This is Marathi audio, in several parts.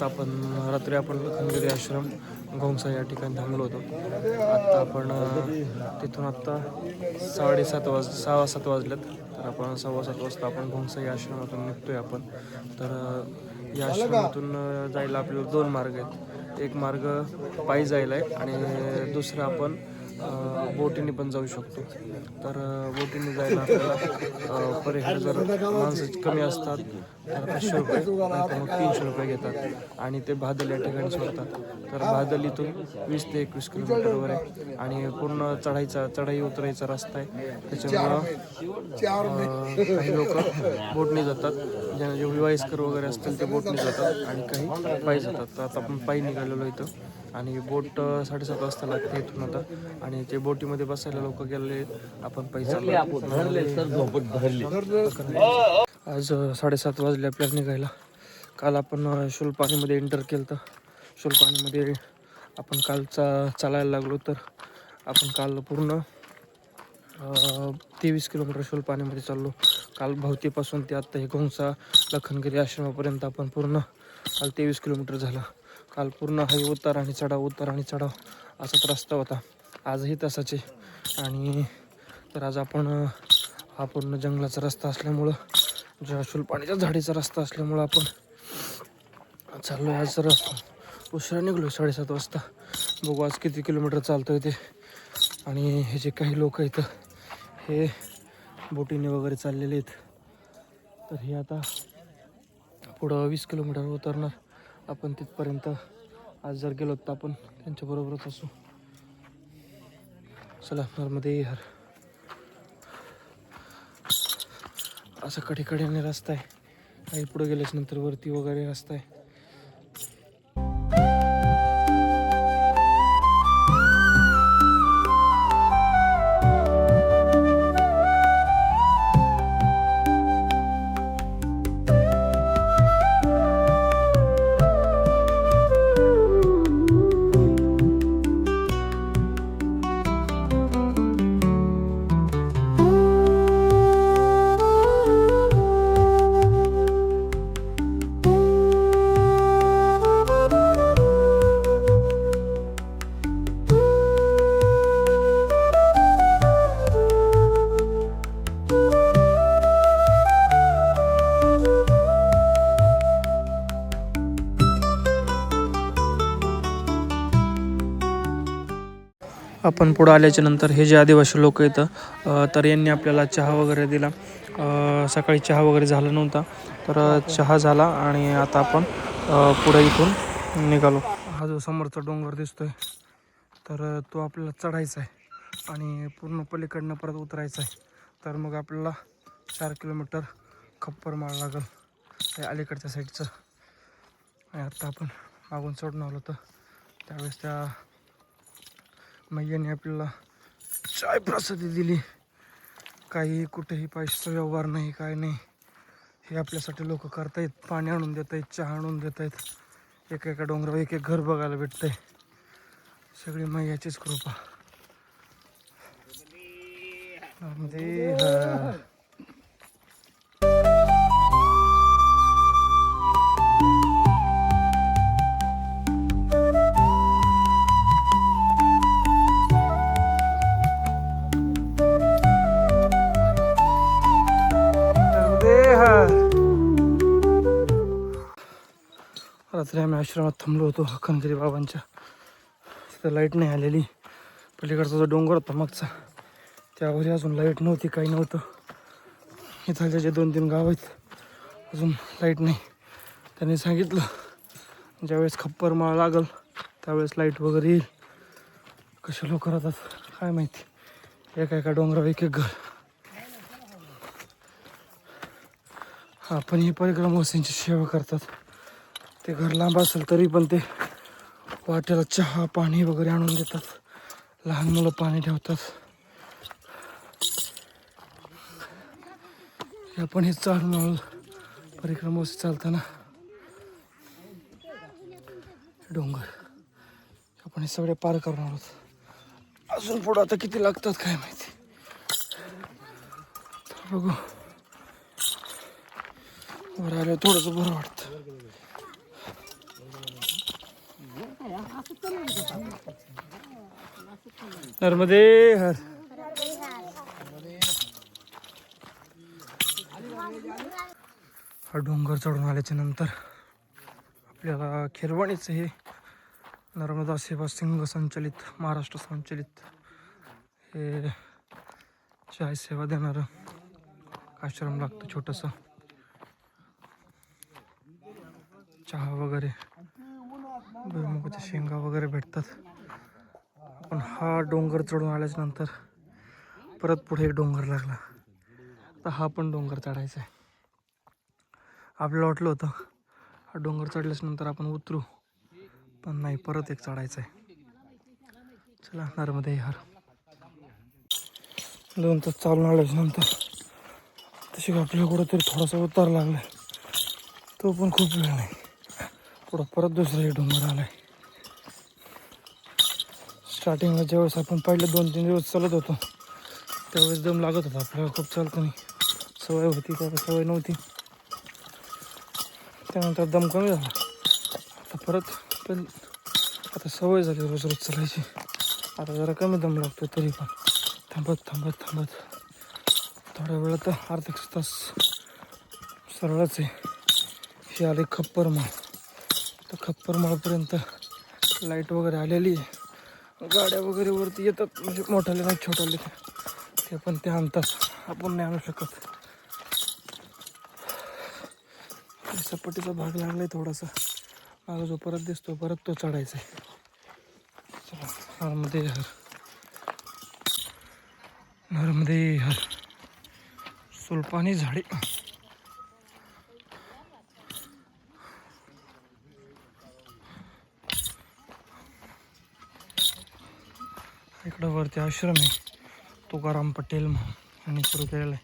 आत्ता आपण रात्री आपण लखनगिरी आश्रम घोंगसा या ठिकाणी थांबलो होतो. आत्ता आपण तिथून आत्ता 6:30 वाजलेत. तर आपण 6:15 वाजता आपण घोंगसा या आश्रमातून निघतोय आपण. तर या आश्रमातून जायला आपल्याला 2 मार्ग आहेत. एक मार्ग पायी जायला आहे आणि दुसरा आपण बोटीने पण जाऊ शकतो. तर बोटीने जायला आपल्याला पर हेड जर माणसं कमी असतात तर 500 रुपये नाहीतर मग 300 रुपये घेतात आणि ते भादल या ठिकाणी सोडतात. तर भादल इथून 20 ते 21 किलोमीटरवर आहे आणि पूर्ण चढाई उतरायचा रस्ता आहे. त्याच्यामुळं काही लोक बोटने जातात, ज्यांना जे वयस्कर वगैरे असतील ते बोटने जातात आणि काही पायी जातात. तर आता आपण पायी निघालेलो इथं आणि बोट 7:30 वाजता लागते इथून आता आणि ते बोटीमध्ये बसायला लोक गेले. आपण पायी चाललो. आज 7:30 वाजले आपल्याला निघायला. काल आपण शुलपाणीमध्ये एंटर केलं. तर शुलपाणीमध्ये आपण कालचा चालायला लागलो. तर आपण काल पूर्ण 23 किलोमीटर शुलपाणीमध्ये चाललो. काल भवतीपासून ते आत्ता हे घोंगसा लखनगिरी आश्रमापर्यंत आपण पूर्ण काल 23 किलोमीटर झाला. काल पूर्ण हाही उतार आणि चढाव असाच रस्ता होता. आजही तसाच आहे. आणि तर आज आपण हा पूर्ण जंगलाचा रस्ता असल्यामुळं, ज्या शुलपाणीच्या झाडीचा रस्ता असल्यामुळं आपण चाललो आहे. आज जर उशिरा निघलो 7:30 वाजता. बघू आज किती किलोमीटर चालतो आहे ते. आणि हे जे काही लोक आहेत हे बोटीने वगैरे चाललेले आहेत. तर हे आता पुढं 20 किलोमीटर उतरणार. आपण तिथपर्यंत आज जर गेलो तर आपण त्यांच्याबरोबरच असू. चला नर्मदे हर. असं कडेकडेने रस्ता आहे. काही पुढे गेल्याच नंतर वरती वगैरे रस्ता आहे. आपण पुढं आल्याच्या नंतर हे जे आदिवासी लोक येतं तर यांनी आपल्याला चहा वगैरे दिला. सकाळी चहा वगैरे झाला नव्हता तर चहा झाला आणि आता आपण पुढे इथून निघालो. हा जो समोरचा डोंगर दिसतोय तर तो आपल्याला चढायचा आहे आणि पूर्ण पलीकडनं परत उतरायचा आहे. तर मग आपल्याला 4 किलोमीटर खप्पर माळ लागल त्या अलीकडच्या साईडचं. आणि आत्ता आपण मागून चढून आलो तर त्यावेळेस त्या मैयाने आपल्याला चाय प्रसादी दिली. काही कुठेही पैशाचा व्यवहार नाही, काय नाही. हे आपल्यासाठी लोक करतायत. पाणी आणून देत आहेत, चहा आणून देत आहेत. एका डोंगरावर एक घर बघायला भेटतंय. सगळी मैयाचीच कृपा. रात्री आम्ही आश्रमात थांबलो होतो लखनगिरी बाबांच्या. तिथं लाईट नाही आलेली. पलीकडचा जो डोंगर होता मागचा त्यावरही अजून लाईट नव्हती, काही नव्हतं. इथालचे जे 2-3 गाव आहेत अजून लाईट नाही. त्यांनी सांगितलं ज्यावेळेस खप्पर माळ लागल त्यावेळेस लाईट वगैरे येईल. कसे लोक राहतात काय माहिती. एका डोंगरावर एक घर. आपण ही परिक्रमवासींची सेवा करतात. ते घर लांब असेल तरी पण ते वाट्याला चहा पाणी वगैरे आणून देतात. लहान मुलं पाणी ठेवतात. आपण हे चालून परिक्रमावासी चालताना डोंगर आपण हे सगळे पार करणार आहोत. अजून पुढं आता किती लागतात काय माहिती. बघू. वर आल्यावर थोडंसं बरं वाटतं. नर्मदे हर. हा डोंगर चढून आल्याच्या नंतर आपल्याला खिरवाणीचं हे नर्मदा सेवा संघ संचलित, महाराष्ट्र संचलित हे चाय सेवा देणारं आश्रम लागतं. छोटंसं चहा वगैरे, भुईमुगाच्या शेंगा वगैरे भेटतात. पण हा डोंगर चढून आल्याच्या नंतर परत पुढे एक डोंगर लागला. तर हा पण डोंगर चढायचा आहे. आपल्याला वाटलं होतं हा डोंगर चढल्याच्या नंतर आपण उतरू, पण नाही, परत एक चढायचं आहे. चला नर्मदे हर. 2 तास चालून आल्याच्या नंतर तशी आपल्याला कुठंतरी थोडासा उतार लागलाय. तो पण खूप वेळ नाही. पुढं परत दुसरा एक डोंगर आलाय. स्टार्टिंगला ज्यावेळेस आपण पहिले 2-3 दिवस चालत होतो त्यावेळेस दम लागत होता आपल्याला खूप चालताना. सवय होती का सवय नव्हती. त्यानंतर दम कमी झाला. आता परत पण आता सवय झाली रोज रोज चालायची. आता जरा कमी दम लागतो, तरी पण थांबत थांबत थांबत थोड्या वेळात अर्धा तास सरळच आहे. हे आले खप्परमाळ. तर खप्परमाळपर्यंत लाईट वगैरे आलेली आहे. गाड्या वगैरे वरती येतात, म्हणजे मोठाले नाही छोटाले, ते पण ते आणतात. आपण नाही आणू शकत. सपाटीचा भाग लागलाय थोडासा. मागं जो परत दिसतो परत तो चढायचा आहे. चला नर्मदे हर. नर्मदे हर. सुलपानी झाडे. इकडं वरती आश्रम आहे, तुकाराम पटेल यांनी सुरू केलेला आहे.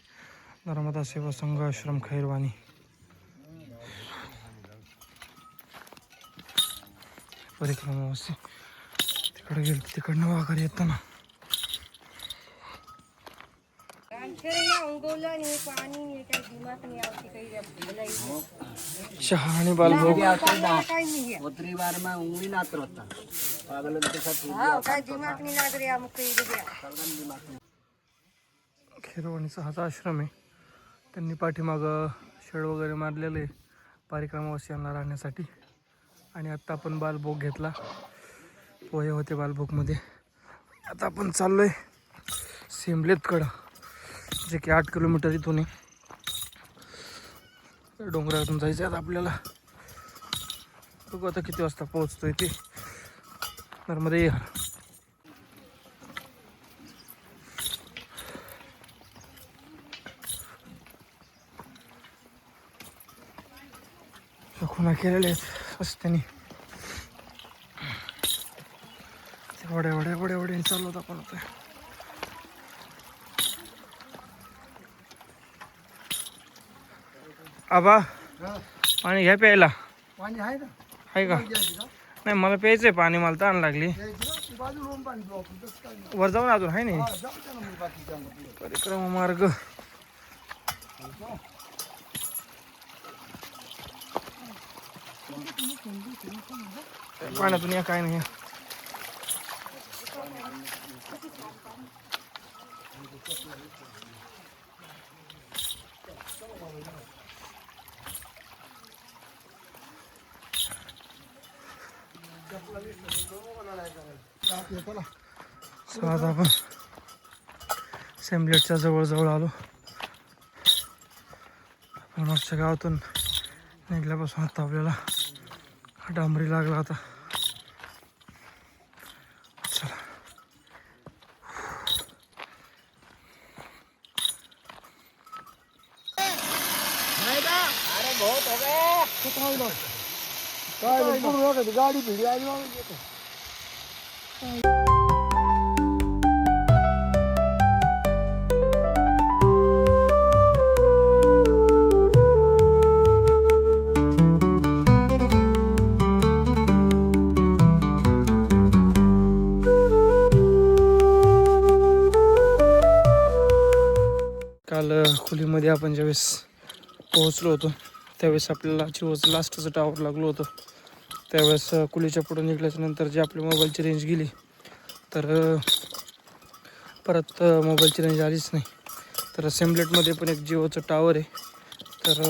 नर्मदा सेवा संघ आश्रम खैरवानी. परिक्रमा वस्ती तिकडे गेलं, तिकडनं वाघारी येताना चहा आणि बालभोग. खिरवाणीचा हाच आश्रम आहे. त्यांनी पाठीमागं शेड वगैरे मारलेले परिक्रमावासियांना राहण्यासाठी. आणि आत्ता आपण बालभोग घेतला, पोहे होते बालभोगमध्ये. आता आपण चाललोय सेंबलेतकडं, जे की 8 किलोमीटर इथून आहे. डोंगरातून जायचं आहे आपल्याला. बघू आता किती वाजता पोहोचतोय ते. नर्मदे हर. खुणा केलेले आहेत रस्त्याने. वड्या वड्या वड्या वड्याने चालवत आपण आता. आबा पाणी घ्या प्यायला. पाणी आहे ना? आहे का? नाही, मला प्यायचंय पाणी, मला तहान लागली. वर जाऊन अजून आहे नाही परिक्रमा मार्ग. पाण्यातून या काय नाही. आता आपण सेंबलेटच्या जवळ आलो. मागच्या गावातून निघल्यापासून आता आपल्याला डांबरी लागला. आता चला. गाडी भिडी आली. काल खोलीमध्ये आपण ज्यावेळेस पोहोचलो होतो त्यावेळेस आपल्याला चिवच लास्टचं टावर लागलो होतं. त्यावेळेस कुलीच्या पुढे निघल्याच्या नंतर जी आपली मोबाईलची रेंज गेली तर परत मोबाईलची रेंज आलीच नाही. तर सिमलेटमध्ये पण एक जिओचं टावर आहे. तर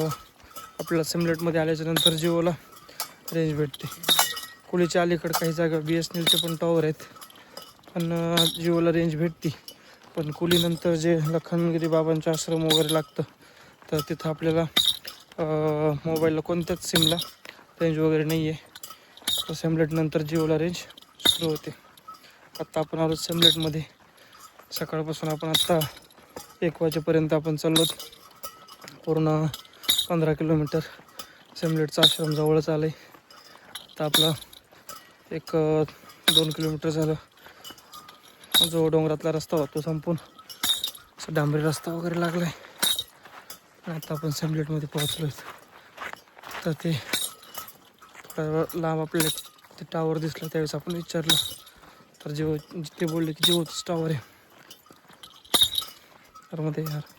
आपल्याला सिमलेटमध्ये आल्याच्यानंतर जिओला रेंज भेटते. कुलीच्या अलीकडे काही जागा BSNLचे पण टॉवर आहेत, पण जिओला रेंज भेटते. पण कुलीनंतर जे लखनगिरी बाबांचे आश्रम वगैरे लागतं तर तिथं आपल्याला मोबाईलला कोणत्याच सिमला रेंज वगैरे नाही आहे. तर सिमलेटनंतर जिओला रेंज सुरू होते. आत्ता आपण आलो सिमलेटमध्ये. सकाळपासून आपण आत्ता 1 वाजेपर्यंत आपण चाललो. पूर्ण 15 किलोमीटर सिमलेटचा आश्रम जवळच आलं आहे. आता आपला एक 2 किलोमीटर झालं जो डोंगरातला रस्ता होतो संपून असं डांबरी रस्ता वगैरे लागला आहे. आता आपण सिमलेटमध्ये पोहोचलो आहेत. तर ते थोडा लांब आपल्याला ते टावर दिसलं. त्यावेळेस आपण विचारलं तर ते बोलले की जिओच टावर आहे. तर मध्ये यार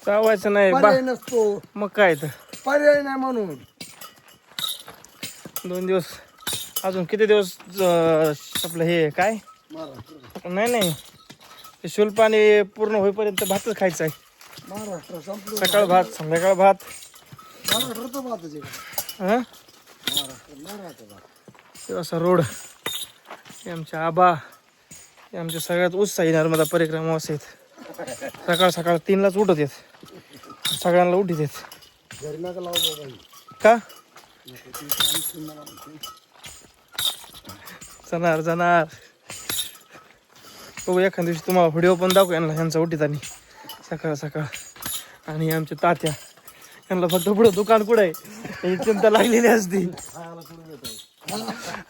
चावायचं नाही पर्याय नसतो, मग काय तर पर्याय नाही म्हणून 2 दिवस अजून किती दिवस आपलं हे काय महाराष्ट्र नाही ते शुल्पाणी पूर्ण होईपर्यंत भातच खायचा आहे. महाराष्ट्र संपलं. सकाळ भात संध्याकाळ भात. महाराष्ट्राचा भातच आहे का? हां महाराष्ट्र भात. ते असा रोड हे आमचे आबा हे आमच्या सगळ्यात उत्साही नर्मदा परिक्रमावासी आहेत. सकाळ सकाळ 3लाच उठत आहेत. सगळ्यांना उठीत आहेत. घरी नका लावू बाबा. का जाणार बघू एखाद्या दिवशी तुम्हाला व्हिडिओ पण दाखवू यांचा उठीत आणि सकाळ सकाळ. आणि आमच्या तात्या यांना फक्त पुढं दुकान कुठं आहे ही चिंता लागलेली असती.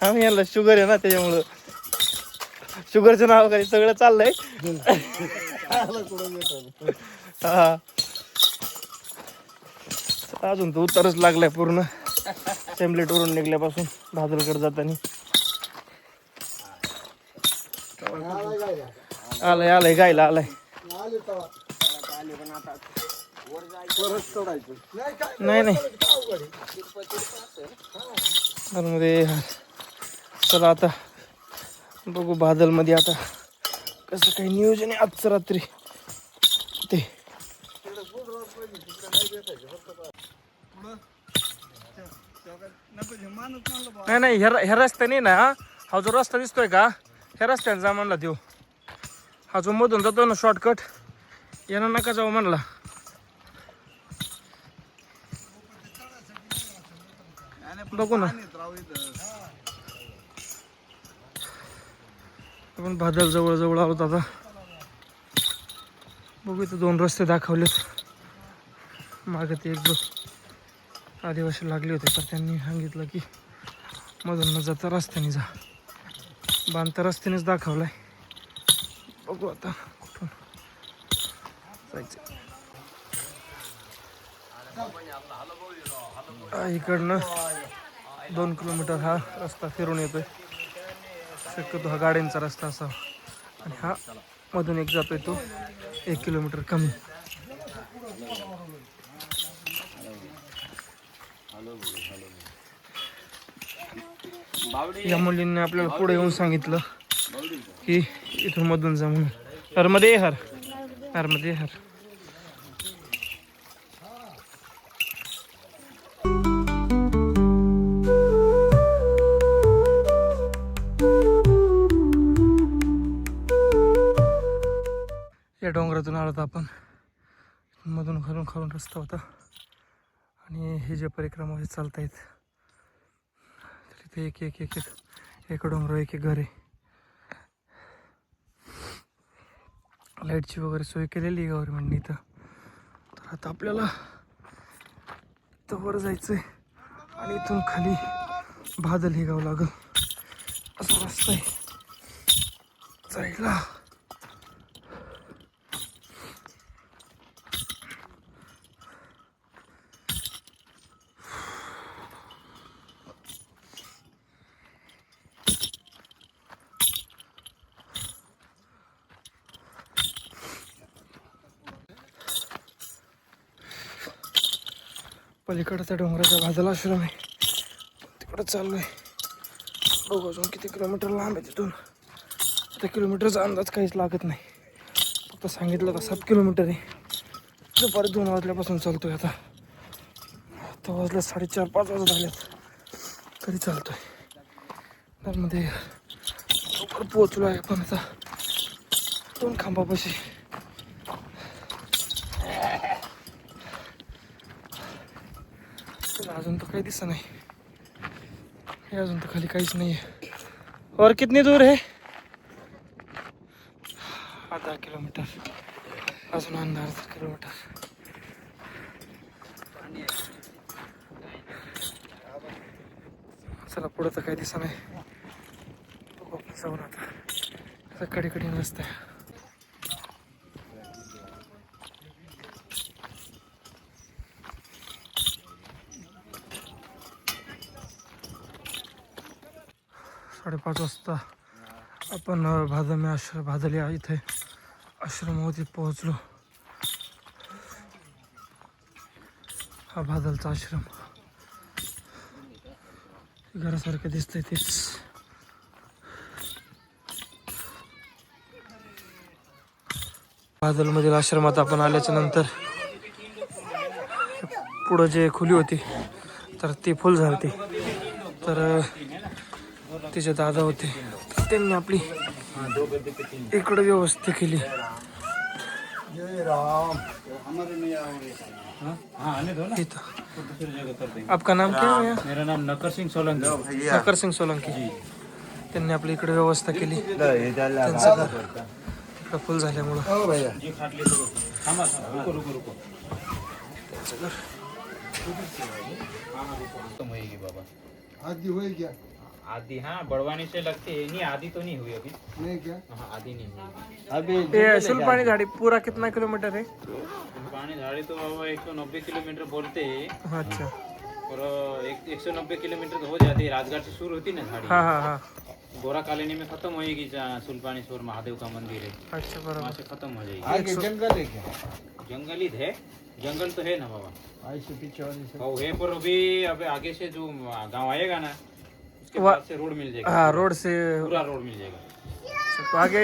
आम्ही यांना शुगर आहे ना त्याच्यामुळं शुगरच्या नावाखाली सगळं चाललंय. हा अजून तो उतारच लागलाय पूर्ण सिमलेटवरून निघल्यापासून भादलकडे जाताना. आलंय गायला आलाय. नाही मध्ये चला आता बघू बादलमध्ये आता कसं काही नियोजन आहे आजचं रात्री ते. नाही ह्या रस्त्याने ना हा जो रस्ता दिसतोय का ह्या रस्त्याने जा म्हणला देऊ. हा जो मधून जातो ना शॉर्टकट यांना नका जाऊ म्हणला. बघू ना आपण भादल जवळ आहोत आता. बघू इथं 2 रस्ते दाखवलेत. मागे ते एक 2 आदिवासी लागले होते तर त्यांनी सांगितलं की मधून न जाता रस्त्याने जा. बांधता रस्त्यानेच दाखवलाय. बघू आता कुठून जायचं. इकडनं 2 किलोमीटर हा रस्ता फिरून येतोय. शक्यतो हा गाड्यांचा रस्ता असा आणि हा मधून एक जातोय तो 1 किलोमीटर कमी. या मुलींनी आपल्याला पुढे येऊन सांगितलं की इथून मधून जा म्हणून. नर्मदे हर. या डोंगरातून आलो आपण. मधून खालून रस्ता होता आणि हे जे परिक्रमा चालतायत तर इथे एक डोंगर एक घर आहे. लाईटची वगैरे सोय केलेली आहे गव्हर्नमेंटने इथं. तर आता आपल्याला इथं वर जायचं आहे आणि इथून खाली भादल हे गाव लागल असं रस्ता आहे जायला. पलीकडचा डोंगराचा भादल आश्रम आहे तिकडं चाललोय. बघू अजून किती किलोमीटर लांब आहे तिथून. आता किलोमीटरचा अंदाज काहीच लागत नाही. फक्त सांगितलं का 7 किलोमीटर आहे. दुपारी 2 वाजल्यापासून चालतोय. आता वाजले 4:30-5 वाजत आल्यात तरी चालतोय. त्यामध्ये लवकर पोहोचलो आहे आपण आता 2 खांबापाशी. अजून तर काही दिसत नाही. हे अजून तर खाली काहीच नाही आहे. और कितनी दूर है? 10 किलोमीटर. अजून 10 किलोमीटर. चला पुढं तर काही दिसत नाही. बघू आपण जाऊन आता कडे रस्ता आहे. साडेपाच वाजता आपण भादल या इथे आश्रमावरती पोहोचलो. हा भादलचा आश्रम घरासारखं दिसतंय तेच. भादलमधील आश्रमात आपण आल्याच्या नंतर पुढं जे खोली होती तर ती फुल झाली. तर तिचे दादा होते त्यांनी आपली इकडे व्यवस्था केली. आपका नाम क्या है? मेरा नाम नकर सिंह सोलंकी. नकर सिंग सोलंकी. त्यांनी आपली इकडे व्यवस्था केली. त्यांचं घर इकडं फुल झाल्यामुळं त्यांचं घर बाबा आदि हुई क्या? आधी हाँ बड़वानी से लगती है. नहीं आधी तो नहीं हुई अभी. नहीं क्या? हाँ आधी नहीं हुई. अभी ये सुलपानी झाड़ी पूरा कितना किलोमीटर है? पानी झाड़ी तो बाबा 190 किलोमीटर बोलते हैं. अच्छा. और 190 किलोमीटर तो हो जाती है. राजगढ़ से शुरू होती है ना झाड़ी. हाँ हाँ हाँ. गोरा कॉलोनी में खत्म होएगी जहाँ सुल्पानेश्वर महादेव का मंदिर है. अच्छा वहाँ बराबर. से खत्म हो जाएगी. आगे जंगल है क्या? जंगल ही है. जंगल तो है ना बाबा. ऐसे पीछे वाली से और है पर अभी आगे से जो गांव आएगा ना उसके वा- बाद से रोड मिल जाएगा. हाँ रोड से. पूरा रोड मिल जाएगा. तो आगे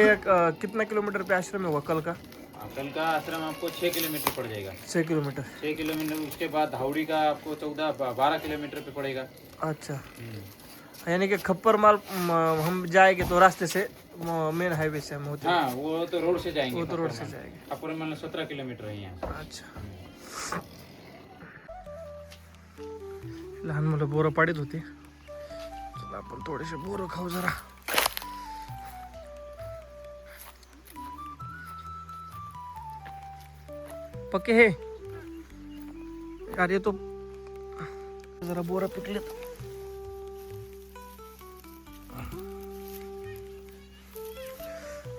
कितना किलोमीटर पे आश्रम है वकल का? कल का आश्रम आपको 6 किलोमीटर पड़ जाएगा. 6 किलोमीटर. 6 किलोमीटर. उसके बाद हावड़ी का आपको 12 किलोमीटर पे पड़ेगा. अच्छा. यानी कि खप्पर माल हम जाएंगे तो रास्ते से मेन हाईवे से हम होते. हाँ वो तो रोड से जाएंगे. वो तो रोड से जाएंगे. अपर मान 17 किलोमीटर है यहाँ. अच्छा. लहान मुलं बोरं पाडीत होती. चला आपण थोडेसे बोरं खाऊ जरा. पक्के हे यार ये तो जरा बोरं पिकलेत.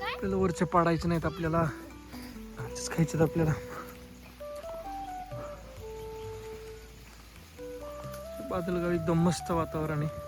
आपल्याला वरचे पाडायचे नाहीत. आपल्याला आजच खायचे आपल्याला. बादलगाव एकदम मस्त वातावरण आहे.